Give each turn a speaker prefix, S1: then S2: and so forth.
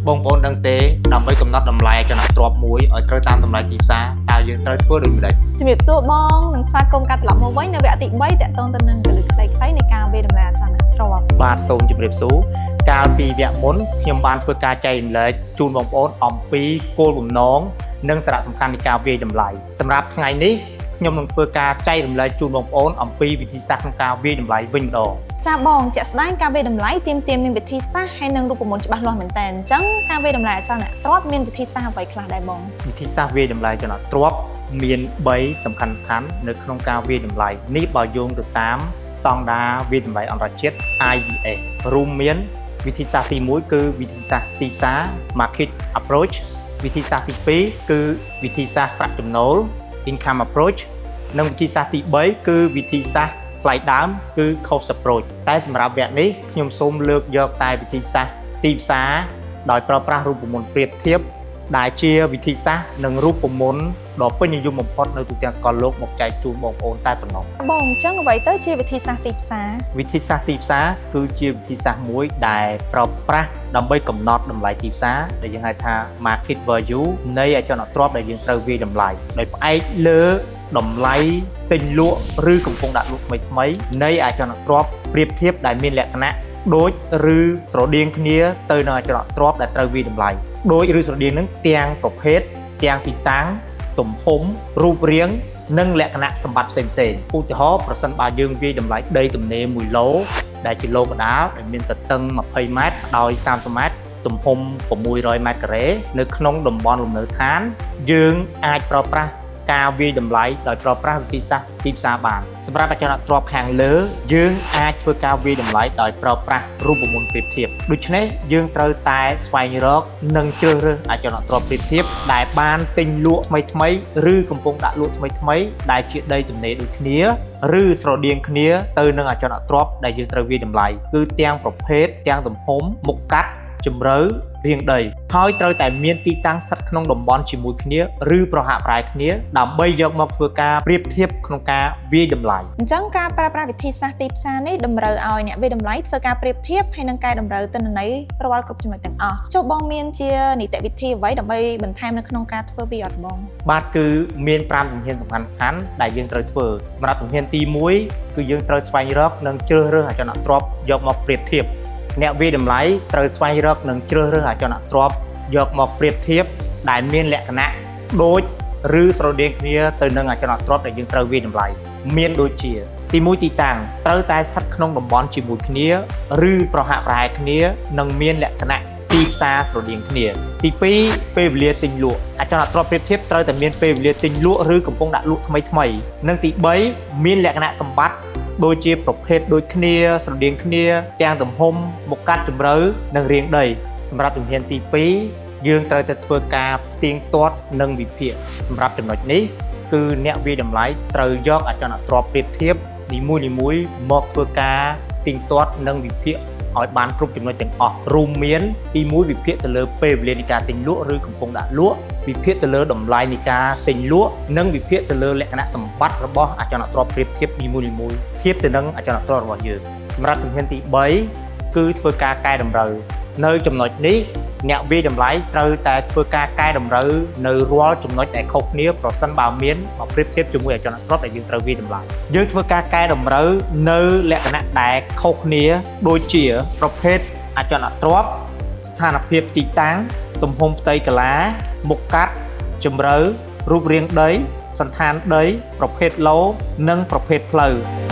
S1: បងប្អូនដឹងទេដើម្បីកំណត់តម្លៃចំណាត់ទ្រព្យមួយឲ្យត្រូវតាមតម្លៃទីផ្សារតើយើងត្រូវធ្វើដូចម្តេច
S2: ជំរាបសួរបងនិងស្វាគមន៍កាត់ត្រឡប់មកវិញនៅវគ្គទី3តាក់ទងទៅនឹងពលិខ្លីៗនៃការវាយតម្លៃអចលនទ្រព្យ
S1: បាទសូមជម្រាបសួរកាលពីវគ្គមុនខ្ញុំបានធ្វើការចែករំលែកជូនបងប្អូនអំពីគោលបំណងនិងសារៈសំខាន់នៃការវាយតម្លៃសម្រាប់ថ្ងៃនេះខ្ញុំនឹងធ្វើការចែករំលែកជូនបងប្អូនអំពីវិធីសាស្ត្រក្នុងការវាយតម្លៃវិញម្ដង
S2: ចាបងជាក់ស្ដែងការវាយតម្លៃទាមទារមានវិធីសាស្ត្រហើយនិងរូបមន្តច្បាស់លាស់មែនតើអញ្ចឹងការវាយតម្លៃអចលនទ្រព្យមានវិធីសាស្ត្រអ្វីខ្លះដែរបង
S1: វិធីសាស្ត្រវាយតម្លៃចំណាត់ទ្រព្យមាន3សំខាន់នៅក្នុងការវាយតម្លៃនេះបើយោងទៅតាមស្តង់ដារវាយតម្លៃអន្តរជាតិ IVS រួមមានវិធីសាស្ត្រទី1គឺវិធីសាស្ត្រទីផ្សារ Market Approach វិធីសាស្ត្រទី2គឺវិធីសាស្ត្រប្រាក់ចំណូល Income Approach និងវិធីសាស្ត្រទី3គឺវិធីសាស្ត្រថ្លៃដើមគឺ Cost Approach តែសម្រាប់វគ្គនេះខ្ញុំសូមលើកយកតែវិធីសាស្ត្រទីផ្សារដោយប្រើប្រាស់រូបមន្តប្រៀបធៀបដែលជាវិធីសាស្ត្រនិងរូបមន្តដ៏ពេញនិយមបំផុតនៅទូទាំងសកលលោកមកចែកជូនបងប្អូនតែប៉ុណ្ណោះ
S2: បងអញ្ចឹងអ្វីទៅជាវិធីសាស្ត្រទីផ្សារ
S1: វិធីសាស្ត្រទីផ្សារគឺជាវិធីសាស្ត្រមួយដែលប្រើប្រាស់ដើម្បីកំណត់តម្លៃទីផ្សារដែលយើងហៅថា market value នៃអចលនទ្រព្យដែលយើងត្រូវវាយតម្លៃដោយផ្អែកលើតម្លៃទិញលក់ឬកំពុងដាក់លក់ថ្មីៗនៃអចលនទ្រព្យប្រៀបធៀបដែលមានលក្ខណៈដូចឬស្រដៀងគ្នាទៅនឹងអចលនទ្រព្យដែលត្រូវវាយតម្លៃដូចឬស្រដៀងនឹងទាំងប្រភេទទាំងទីតាំងទំហំរូបរាងនិងលក្ខណៈសម្បត្តិផ្សេងៗឧទាហរណ៍ប្រសិនបើយើងវាយតម្លៃដីទំនេរ1ឡូដែលជាឡូកដាលដែលមានទទឹង20ម៉ែត្រដោយ30ម៉ែត្រទំហំ600ម៉ែត្រការ៉េនៅក្នុងតំបន់លំនៅឋានយើងអាចប្រើប្រាស់ការវាយតម្លៃដោយប្រើប្រាស់វិធីសាស្ត្រទីផ្សារបានសម្រាប់អចលនទ្រព្យខាងលើយើងអាចធ្វើការវាយតម្លៃដោយប្រើប្រាស់រូបមន្តប្រៀបធៀបដូច្នេះយើងត្រូវតែស្វែងរកនិងជ្រើសរើសអចលនទ្រព្យប្រៀបធៀបដែលបានទិញលក់ថ្មីៗឬកំពុងដាក់លក់ថ្មីៗដែលជាដីទំនេរដូចគ្នាឬស្រដៀងគ្នាទៅនឹងអចលនទ្រព្យដែលយើងត្រូវវាយតម្លៃគឺទាំងប្រភេទទាំងទំហំមុខកាត់ជម្រៅរាងដីហើយត្រូវតែមានទីតាំងស្ថិតក្នុងតំបន់ជាមួយគ្នាឬប្រហាក់ប្រហែលគ្នាដើម្បីយកមកធ្វើការប្រៀបធៀបក្នុងការវាយតម្លៃ
S2: អញ្ចឹងការប្រើប្រាស់វិធីសាស្ត្រទីផ្សារនេះតម្រូវឲ្យអ្នកវាយតម្លៃធ្វើការប្រៀបធៀបហើយនឹងកែតម្រូវទិន្នន័យរាល់គ្រប់ចំណុចទាំងអស់ចុះបងមានជានីតិវិធីអ្វីដើម្បីបន្ថែមនៅក្នុងការធ្វើវាអត់បង
S1: បាទគឺមាន5ជំហានសំខាន់ដែលយើងត្រូវធ្វើសម្រាប់ជំហានទី1គឺយើងត្រូវស្វែងរកនិងជ្រើសរើសអចលនទ្រព្យយកមកប្រៀបធៀបអ្នកវាយតម្លៃត្រូវស្វែងរកនិងជ្រើសរើសអចលនទ្រព្យយកមកប្រៀបធៀបដែលមានលក្ខណៈដូចឬស្រដៀងគ្នាទៅនឹងអចលនទ្រព្យដែលយើងត្រូវវាយតម្លៃមានដូចជាទី1ទីតាំងត្រូវតែស្ថិតក្នុងតំបន់ជាមួយគ្នាឬប្រហាក់ប្រហែលគ្នានិងមានលក្ខណៈទីផ្សារស្រដៀងគ្នាទី2ពេលវេលាទិញលក់អចលនទ្រព្យប្រៀបធៀបត្រូវតែមានពេលវេលាទិញលក់ឬកំពុងដាក់លក់ថ្មីៗនិងទី3មានលក្ខណៈសម្បត្តិដូចជាប្រភេទដូចគ្នាស្រដៀងគ្នាទាំងទំហំមុខកាត់ជម្រៅនិងរាងដីសម្រាប់ជំហានទី2យើងត្រូវតែធ្វើការផ្ទៀងទាត់និងវិភាគសម្រាប់ចំណុចនេះគឺអ្នកវាយតម្លៃត្រូវយកអចលនទ្រព្យប្រៀបធៀបនីមួយៗមកធ្វើការផ្ទៀងទាត់និងវិភាគឲ្យបានគ្រប់ចំណុចទាំងអស់រួមមានទី1វិភាគទៅលើពេលវេលានៃការទិញលក់ឬកំពុងដាក់លក់វិភាគទៅលើតម្លៃនៃការទិញលក់និងវិភាគទៅលើលក្ខណៈសម្បត្តិរបស់អចលនទ្រព្យប្រៀបធៀបនីមួយៗធៀបទៅនឹងអចលនទ្រព្យរបស់យើងសម្រាប់ជំហានទី3គឺធ្វើការកែតម្រូវនៅចំណុចនេះអ្នកវាយតម្លៃត្រូវតែធ្វើការកែតម្រូវនៅរាល់ចំណុចដែលខុសគ្នាប្រសិនបើមានមកប្រៀបធៀបជាមួយអចលនទ្រព្យដែលយើងត្រូវវាយតម្លៃយើងធ្វើការកែតម្រូវនៅលក្ខណៈដែលខុសគ្នាដូចជាប្រភេទអចលនទ្រព្យស្ថានភាពទីតាំងទំហំផ្ទៃកាឡាមុខកាត់ជម្រៅរូបរាងដីសណ្ឋានដីប្រភេទឡូនិងប្រភេទផ្លូវ